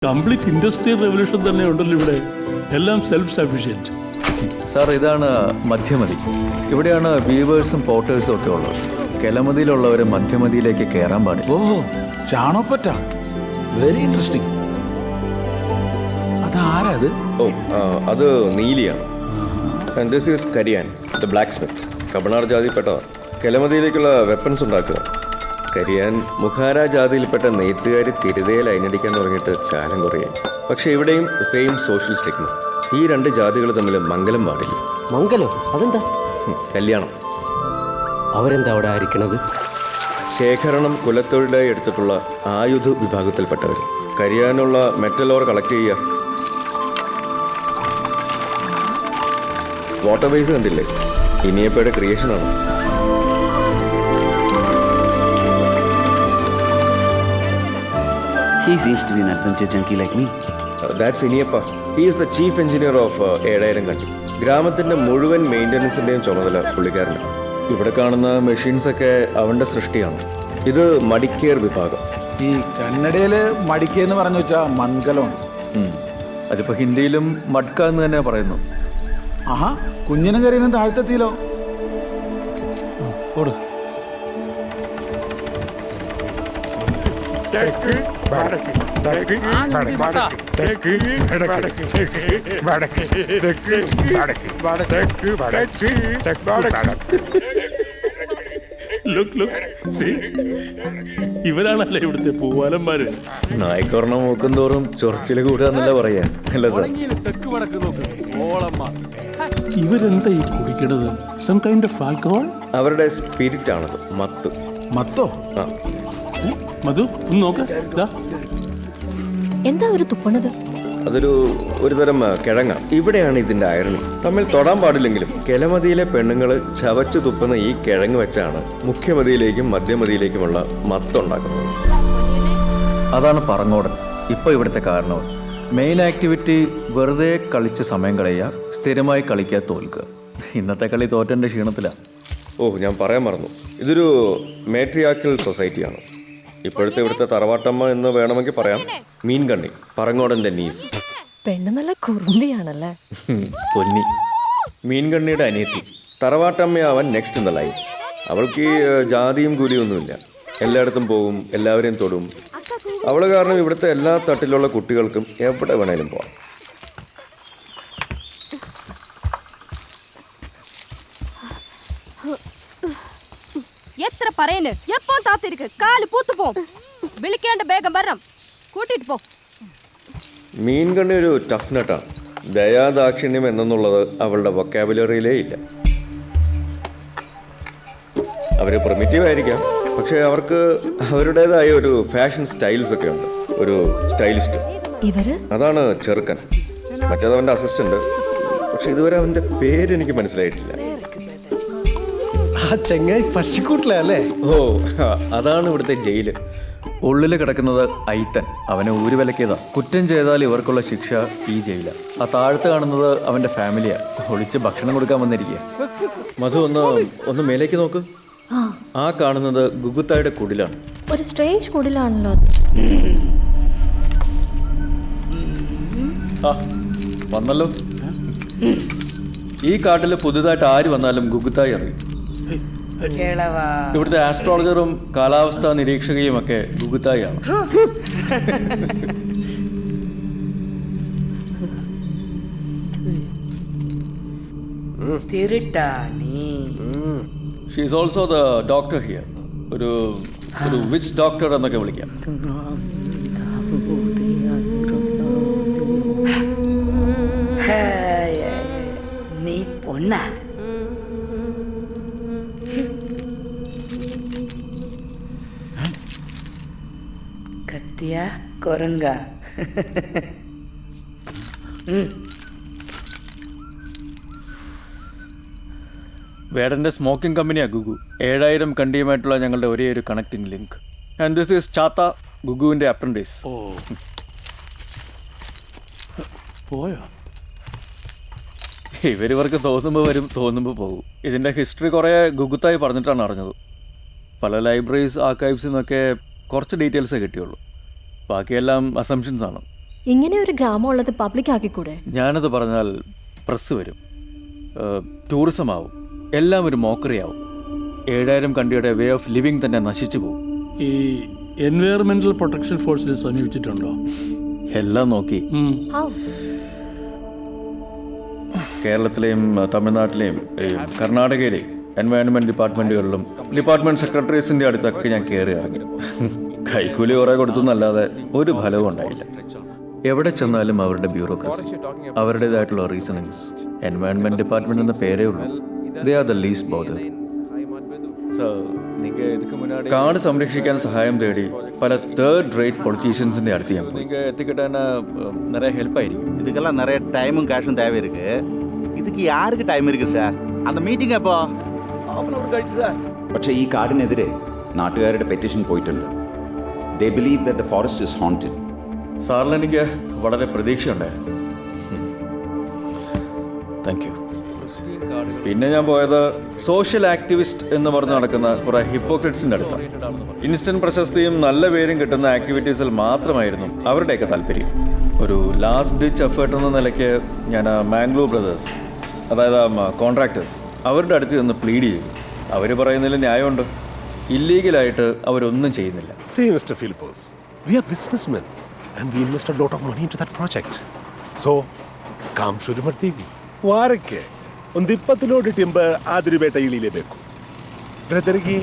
Complete industrial revolution തന്നെ ഉണ്ടല്ലോ ഇവിടെ. എല്ലാം സെൽഫ് സഫിഷ്യൻറ്റ്. സാർ, ഇതാണ് മധ്യമതി. ഇവിടെയാണ് വീവേഴ്സും പോർട്ടേഴ്സും ഒക്കെ ഉള്ളത്. കെലമതിയിലുള്ളവർ മധ്യമതിയിലേക്ക് കയറാൻ പാടില്ല. ഓ, ചാണോപ്പറ്റ, വെരി ഇൻട്രസ്റ്റിംഗ്. അതാരാ അത്? ഓ, അത് നീലിയാണ്. And this is Kariyan, the blacksmith. കബണാർ ജാതിയിൽപ്പെട്ടതാണ്. കെലമതിയിലേക്കുള്ള വെപ്പൺസ് ഉണ്ടാക്കുക. കരിയാൻ മുഖാര ജാതിയിൽപ്പെട്ട നെയ്ത്തുകാരി തിരുതയിൽ അയിനടിക്കാൻ തുടങ്ങിയിട്ട് കാലം കുറയായി. പക്ഷെ ഇവിടെയും സെയിം സോഷ്യൽ സ്റ്റിഗ്മ. ഈ രണ്ട് ജാതികൾ തമ്മിൽ മംഗലം പാടില്ല. മംഗലോ? അതെന്താ? കല്യാണം. അവരെന്താ അവിടെ ആയിരിക്കണത്? ശേഖരണം കുലത്തൊഴിലായി എടുത്തിട്ടുള്ള ആയുധ വിഭാഗത്തിൽപ്പെട്ടവർ. കരിയാനുള്ള മെറ്റൽ ഓർ കളക്ട് ചെയ്യുക. വാട്ടർവേസ് കണ്ടില്ലേ? ഇനിയപ്പയുടെ ക്രിയേഷനാണ്. He seems to be an adventure junkie like me. That's Iniyappa. He is the chief engineer of ഏഴായിരം കണ്ടി. ഗ്രാമത്തിൻ്റെ മുഴുവൻ മെയിൻ്റനൻസിൻ്റെയും ചുമതല പുള്ളിക്കാരനാണ്. ഇവിടെ കാണുന്ന മെഷീൻസൊക്കെ അവൻ്റെ സൃഷ്ടിയാണ്. ഇത് മടിക്കേർ വിഭാഗം. ഈ കന്നഡയില് മടിക്കെന്ന് പറഞ്ഞു വെച്ചാൽ മൺകലമാണ്. അതിപ്പോൾ ഹിന്ദിയിലും മഡ്ക എന്ന് തന്നെ പറയുന്നു. ആഹാ, കുഞ്ഞിനും കറിയൊന്നും താഴ്ത്തെത്തിയില്ലോ. ഓട്. ഇവരാണല്ലേ ഇവിടുത്തെ പൂവാലന്മാര്. നായ്ക്കൊരെണ്ണം നോക്കും തോറും ചൊറിച്ചിൽ കൂടുക എന്നല്ല പറയാ, അല്ല സാർ? ഇവരെന്താ ഈ കുടിക്കണത്? Some kind of alcohol? അവരുടെ സ്പിരിറ്റ് ആണത്, മത്ത്. മത്തോ? ആ, മധു ഒന്ന് നോക്ക. എന്താ ഒരു തുപ്പണത്? ഒരു തരം കിഴങ്ങ. ഇവിടെയാണ് ഇതിന്റെ അയർണി. തമ്മിൽ തൊടാൻ പാടില്ലെങ്കിലും കെലമതിയിലെ പെണ്ണുങ്ങൾ ചവച്ചു തുപ്പുന്ന ഈ കിഴങ്ങ് വെച്ചാണ് മുഖ്യമതിയിലേക്കും മധ്യമതിയിലേക്കുമുള്ള മത്തുണ്ടാക്കുന്നത്. അതാണ് പറങ്ങോടൻ. ഇപ്പോൾ ഇവിടുത്തെ കാരണവർ. മെയിൻ ആക്ടിവിറ്റി വെറുതെ കളിച്ച് സമയം കളയുക, സ്ഥിരമായി കളിക്കുക, തോൽക്കുക. ഇന്നത്തെ കളി തോറ്റൻ്റെ ക്ഷീണത്തിലാണ്. ഓ, ഞാൻ പറയാൻ മറന്നു. ഇതൊരു മേട്രിയാക്കൽ സൊസൈറ്റിയാണ്. ഇപ്പോഴത്തെ ഇവിടുത്തെ തറവാട്ടമ്മ എന്ന് വേണമെങ്കിൽ പറയാം. മീൻകണ്ണി, പറങ്ങോടൻ്റെ നീസ്. പെണ്ണ് നല്ല കുറുമ്പിയാണല്ലേ. പൊന്നി. മീൻകണ്ണിയുടെ അനിയത്തി. തറവാട്ടമ്മയാവാൻ നെക്സ്റ്റ് ഇൻ ദ ലൈൻ. അവൾക്ക് ഈ ജാതിയും കൂലിയും ഒന്നുമില്ല. എല്ലായിടത്തും പോവും, എല്ലാവരെയും തൊടും. അവൾ കാരണം ഇവിടുത്തെ എല്ലാ തട്ടിലുള്ള കുട്ടികൾക്കും എവിടെ വേണേലും പോവാം. എത്ര പറയുന്നു, എപ്പോ താത്തിരിക്ക് കാല് പൂത്തു പോവും. വിളിക്കേണ്ട വേഗം വരണം, കൂട്ടിട്ട് പോ. മീൻകണ്ണി ഒരു ടഫ് നട്ടാണ്. ദയാദാക്ഷിണ്യം എന്നുള്ളത് അവളുടെ വൊക്കാബുലറിയിലേ ഇല്ല. അവർ പ്രിമിറ്റീവ് ആയിരിക്കാം, പക്ഷെ അവർക്ക് അവരുടേതായ ഒരു ഫാഷൻ സ്റ്റൈൽസ് ഒക്കെ ഉണ്ട്. ഒരു സ്റ്റൈലിസ്റ്റ്. അതാണ് ചെറുക്കൻ. മറ്റേത് അവൻ്റെ അസിസ്റ്റന്റ്. പക്ഷെ ഇതുവരെ അവൻ്റെ പേരെനിക്ക് മനസ്സിലായിട്ടില്ല. ആ ചെങ്ങായി പശുക്കൂട്ടിലല്ലേ? ഓ, അതാണ് ഇവിടുത്തെ ജയില്. ഉള്ളിൽ കിടക്കുന്നത് ഐത്തൻ. അവനെ ഊരി വിലക്കിയതാ. കുറ്റം ചെയ്താൽ ഇവർക്കുള്ള ശിക്ഷ ഈ ജയില. ആ താഴത്ത് കാണുന്നത് അവൻ്റെ ഫാമിലിയാ. ഒളിച്ച് ഭക്ഷണം കൊടുക്കാൻ വന്നിരിക്കുക. മധു, ഒന്ന് മേലേക്ക് നോക്ക്. ആ കാണുന്നത് ഗുഗുത്തായുടെ കുടിലാണ്. ഒരു സ്ട്രേഞ്ച് കുടിലാണല്ലോ. ആ വന്നല്ലോ. ഈ കാട്ടിൽ പുതുതായിട്ട് ആര് വന്നാലും ഗുഗുത്തായി അറിയും. ഇവിടുത്തെ ആസ്ട്രോളജറും കാലാവസ്ഥാ നിരീക്ഷകയും ഒക്കെ ഗുഗുത്തായാണ്. She is also the doctor here. ഒരു വിച്ച് ഡോക്ടർ എന്നൊക്കെ വിളിക്കാം. നീ പൊണ്ണ. കത്തിയ കൊരങ്ക. വേടൻ്റെ സ്മോക്കിംഗ് കമ്പനിയാണ് ഗുഗു. 7000 കണ്ടിയുമായിട്ടുള്ള ഞങ്ങളുടെ ഒരേ ഒരു connecting link. And this is Chatha, ഗുഗുവിൻ്റെ അപ്രൻറ്റീസ്. ഓ, പോയോ? ഇവർക്ക് തോന്നുമ്പോൾ വരും, തോന്നുമ്പോൾ പോകും. ഇതിൻ്റെ ഹിസ്റ്ററി കുറേ ഗുഗുത്തായി പറഞ്ഞിട്ടാണ് അറിഞ്ഞത്. പല ലൈബ്രറീസ്, ആർക്കൈവ്സിൽ നിന്നൊക്കെ കുറച്ച് ഡീറ്റെയിൽസേ കിട്ടിയുള്ളൂ. ബാക്കിയെല്ലാം അസംഷൻസ് ആണ്. ഇങ്ങനെ ഒരു ഗ്രാമം ഉള്ളത് പബ്ലിക് ആക്കിക്കൂടെ? ഞാനത് പറഞ്ഞാൽ പ്രസ് വരും, ടൂറിസം ആവും, എല്ലാം ഒരു മോക്കറിയാവും. 7000 കണ്ടിയുടെ വേ ഓഫ് ലിവിങ് തന്നെ നശിച്ചു പോകും. ഈ എൻവയറമെന്റൽ പ്രൊട്ടക്ഷൻ ഫോഴ്സിനെ സമീപിച്ചിട്ടുണ്ടോ? എല്ലാം നോക്കി. ഹൗ? കേരളത്തിലെയും തമിഴ്നാട്ടിലെയും കർണാടകയിലെയും എൻവയോൺമെന്റ് ഡിപ്പാർട്ട്മെന്റുകളിലും ഡിപ്പാർട്ട്മെന്റ് സെക്രട്ടറീസിന്റെ അടുത്തൊക്കെ ഞാൻ കയറി ഇറങ്ങി. കൈക്കൂലി കുറേ കൊടുത്തു എന്നല്ലാതെ ഒരു ഫലവും ഉണ്ടായില്ല. എവിടെ ചെന്നാലും അവരുടെ ബ്യൂറോക്രസി, അവരുടേതായിട്ടുള്ള റീസണിങ്സ്. എൻവയോൺമെന്റ് ഡിപ്പാർട്ട്മെന്റ് എന്ന പേരേ ഉള്ളൂ. They are the least bother. കാട് സംരക്ഷിക്കാൻ സഹായം തേടി പല തേർഡ് റേറ്റ് പൊളിറ്റീഷ്യൻസിന്റെ അടുത്ത് ഞാൻ പോയി. എത്തിക്കിട്ടാൻ നിറയെ ഹെൽപ്പായിരിക്കും. இதுக்கெல்லாம் நிறைய டைமும் கேஷும் தேவை இருக்கு. இதுக்கு யாருக்கு டைம் இருக்கு சார்? அந்த மீட்டிங் எப்போ? ½ കഴിച്ചു സാർ. പക്ഷേ ഈ കാടിനെതിരെ നാട്ടുകാരുടെ പെറ്റീഷൻ പോയിട്ടുണ്ട്. ദേ believe that the forest is haunted. സാറിന് എനിക്ക് വളരെ പ്രതീക്ഷയുണ്ടായിരുന്നു. Thank you. പിന്നെ ഞാൻ പോയത് സോഷ്യൽ ആക്ടിവിസ്റ്റ് എന്ന് പറഞ്ഞ് നടക്കുന്ന കുറെ ഹിപ്പോക്രിറ്റ്സിന്റെ അടുത്താണ്. ഇൻസ്റ്റന്റ് പ്രശസ്തിയും നല്ല പേരും കിട്ടുന്ന ആക്ടിവിറ്റീസിൽ മാത്രമായിരുന്നു അവരുടെയൊക്കെ താല്പര്യം. ഒരു ലാസ്റ്റ് ഡിച്ച് എഫേർട്ട് എന്ന നിലയ്ക്ക് ഞാൻ മാംഗ്ലൂർ ബ്രദേഴ്സ്, അതായത് കോൺട്രാക്ടേഴ്സ്, അവരുടെ അടുത്ത് നിന്ന് പ്ലീഡ് ചെയ്തു. അവർ പറയുന്നതിൽ ന്യായമുണ്ട്. ഇല്ലീഗലായിട്ട് അവരൊന്നും ചെയ്യുന്നില്ല. See, Mr. Philippos, we are businessmen and we invest a lot of money into that project. So, com ಶುರು ಮಾಡ್ತೀವಿ. ವಾರಕ್ಕೆ ಒಂದು 20 ಲೋಡ್ ಟಿಂಬರ್ ಆದಿರಬೇಟ ಇಳಿಲೇಬೇಕು. ಬ್ರದರ್ಗೆ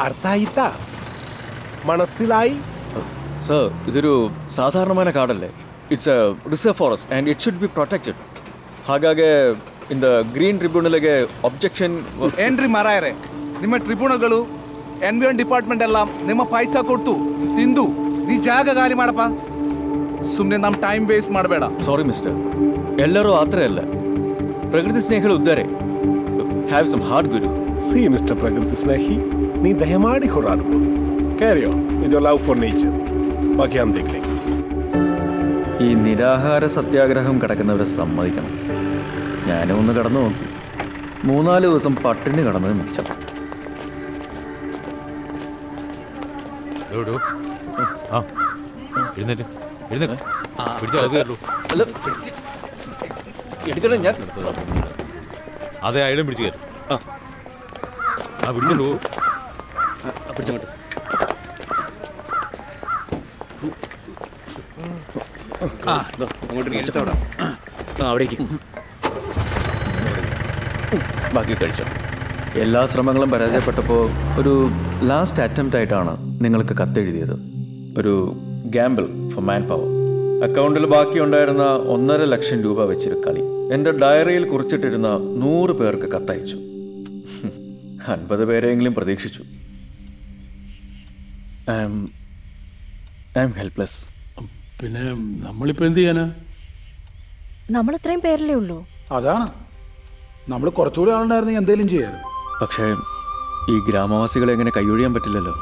ಅರ್ಥ ಆಯ್ತಾ? മനസ്സിലായി? സർ, ഇതൊരു സാധാരണമായ കാടല്ലേ. It's a reserve forest and it should be protected. ಹಾಗಾಗಿ ಇಂದ ಗ್ರೀನ್ ಟ್ರಿಬ್ಯುನಲ್ಗೆ ಅಬ್ಜೆಕ್ಷನ್ ಏನ್ರಿ ಮಾರಾಯರೆ, ನಿಮ್ಮ ಟ್ರಿಬ್ಯುನಲ್ಗಳು ಎನ್ವಿರಾನ್ ಡಿಪಾರ್ಟ್ಮೆಂಟ್ ಎಲ್ಲ ನಿಮ್ಮ ಪೈಸಾ ಕೊಟ್ಟು ತಿಂದು ನೀ ಜಾಗ ಖಾಲಿ ಮಾಡಪ್ಪ. ಸುಮ್ಮನೆ ನಮ್ಮ ಟೈಮ್ ವೇಸ್ಟ್ ಮಾಡಬೇಡ. ಸಾರಿ ಮಿಸ್ಟರ್, ಎಲ್ಲರೂ ಆ ಥರ ಅಲ್ಲ. ಪ್ರಕೃತಿ ಸ್ನೇಹಿಗಳು ಉದ್ದಾರೆ. ಹ್ಯಾವ್ ಸಮ್ ಹಾರ್ಟ್ ಗುರು. ಸಿ ಮಿಸ್ಟರ್ ಪ್ರಕೃತಿ ಸ್ನೇಹಿ, ನೀ ದಯಮಾಡಿ ಹೋರಾಡ್ಬೋದು. Carry on with your love for nature. ബാക്കി ഞാൻ ദേഖ് ലേംഗെ. ഈ നിരാഹാര സത്യാഗ്രഹം കിടക്കുന്നവരെ സമ്മതിക്കണം. ഞാനും ഒന്ന് കടന്നു നോക്കി. 3-4 ദിവസം പട്ടിണി കടന്നത് മിച്ചം. എടുക്കണം ഞാൻ. അതെ, അയാളും പിടിച്ചു കയറും. പിടിച്ചോളൂ. പിടിച്ചോട്ട് അവിടേക്ക് ബാക്കി കഴിച്ചോ. എല്ലാ ശ്രമങ്ങളും പരാജയപ്പെട്ടപ്പോൾ ഒരു ലാസ്റ്റ് അറ്റംപ്റ്റ് ആയിട്ടാണ് നിങ്ങൾക്ക് കത്തെഴുതിയത്. ഒരു ഗാമ്പിൾ ഫോർ മാൻ പവർ. അക്കൗണ്ടിൽ ബാക്കിയുണ്ടായിരുന്ന 1.5 ലക്ഷം രൂപ വെച്ചൊരു കളി. എൻ്റെ ഡയറിയിൽ കുറിച്ചിട്ടിരുന്ന 100 പേർക്ക് കത്തയച്ചു. 50 പേരെയെങ്കിലും പ്രതീക്ഷിച്ചു. I am helpless. പിന്നെ നമ്മളിപ്പോൾ എന്ത് ചെയ്യാനാ? നമ്മൾ ഇത്രയും പേരല്ലേ ഉള്ളൂ. അതാണ്, നമ്മൾ കുറച്ചുകൂടി ആളുണ്ടായിരുന്നെങ്കിൽ എന്തെങ്കിലും ചെയ്യാറ്. പക്ഷേ ഈ ഗ്രാമവാസികളെ എങ്ങനെ കൈയൊഴിയാൻ പറ്റില്ലല്ലോ.